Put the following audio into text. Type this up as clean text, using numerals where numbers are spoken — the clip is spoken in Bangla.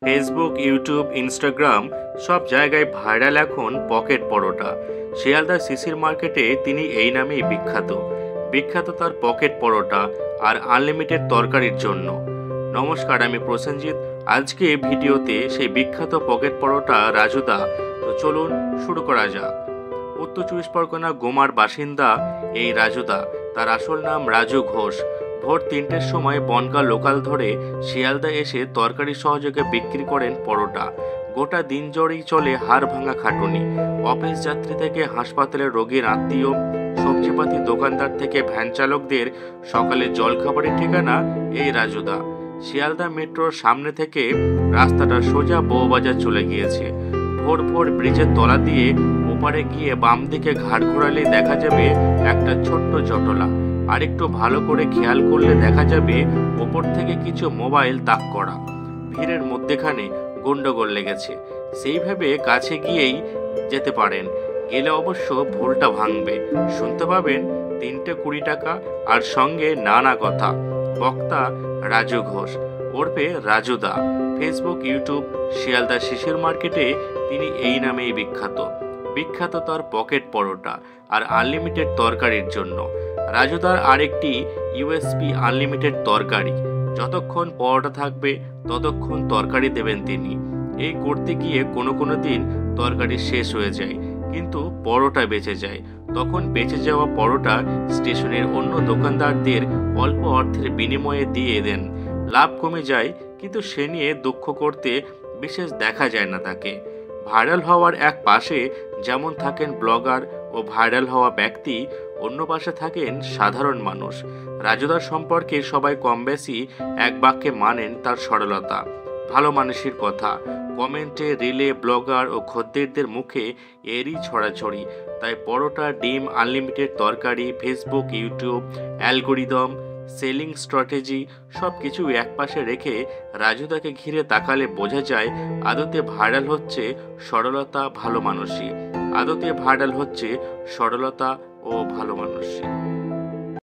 ফেসবুক, ইউটিউব, ইনস্টাগ্রাম সব জায়গায় ভাইরাল এখন পকেট পরোটা। শিয়ালদা শিশির মার্কেটে তিনি এই নামেই বিখ্যাত। বিখ্যাত তার পকেট পরোটা আর আনলিমিটেড তরকারির জন্য। নমস্কার, আমি প্রসেনজিৎ। আজকে ভিডিওতে সেই বিখ্যাত পকেট পরোটা রাজুদা। তো চলুন শুরু করা যাক। উত্তর চব্বিশ পরগনা গোমার বাসিন্দা এই রাজুদা। তার আসল নাম রাজু ঘোষ। ভোর 3টের সময় বনগাঁ লোকাল ধরে শিয়ালদা এসে তরকারি সহযোগে বিক্রি করেন পরোটা। গোটা দিন জুড়েই চলে হাড় ভাঙা খাটুনি। অফিস যাত্রী থেকে হাসপাতালের রোগীর আত্মীয়, সবজিপাতি দোকানদার থেকে ভ্যান চালকদের সকালে জলখাবারের ঠিকানা এই রাজুদা। শিয়ালদা মেট্রোর সামনে থেকে রাস্তাটা সোজা বউবাজার চলে গিয়েছে। ভোর ভোর ব্রিজের তলা দিয়ে ওপারে গিয়ে বাম দিকে ঘাট ঘোরালেই দেখা যাবে একটা ছোট্ট জটলা। আর একটু ভালো করে খেয়াল করলে দেখা যাবে ওপর থেকে কিছু মোবাইল তাক করা। ভিড়ের মধ্যেখানে গন্ডগোল লেগেছে। সেইভাবে কাছে গিয়েই যেতে পারেন। গেলে অবশ্য ভুলটা ভাঙবে। শুনতে পাবেন 320 টাকা আর সঙ্গে নানা কথা। বক্তা রাজু ঘোষ ওরফে রাজুদা। ফেসবুক, ইউটিউব, শিয়ালদা শিশির মার্কেটে তিনি এই নামেই বিখ্যাত। বিখ্যাত তার পকেট পরোটা আর আনলিমিটেড তরকারির জন্য। রাজুদার আরেকটি ইউএসপি আনলিমিটেড তরকারি। যতক্ষণ পরোটা থাকবে ততক্ষণ তরকারি দেবেন তিনি। এই করতে গিয়ে কোনো দিন তরকারি শেষ হয়ে যায়, কিন্তু পরোটা বেঁচে যায়। তখন বেঁচে যাওয়া পরোটা স্টেশনের অন্য দোকানদারদের অল্প অর্থের বিনিময়ে দিয়ে দেন। লাভ কমে যায়, কিন্তু সে নিয়ে দুঃখ করতে বিশেষ দেখা যায় না তাকে। ভাইরাল হওয়ার এক পাশে যেমন থাকেন ব্লগার ও ভাইরাল হওয়া ব্যক্তি, অন্য পাশে থাকেন সাধারণ মানুষ। রাজুদার সম্পর্কে সবাই কম বেশি এক বাক্যে মানেন তার সরলতা, ভালো মানুষের কথা। কমেন্টে, রিলে, ব্লগার ও খদ্দেরদের মুখে এরই ছড়াছড়ি। তাই পরোটা, ডিম, আনলিমিটেড তরকারি, Facebook, YouTube, algorithm, selling strategy সব কিছু একপাশে রেখে রাজুদাকে ঘিরে তাকালে বোঝা যায় আদতে ভাইরাল হচ্ছে সরলতা, ভালো মানুষই। আদতে ভাইরাল হচ্ছে সরলতা ও ভালো মানুষই।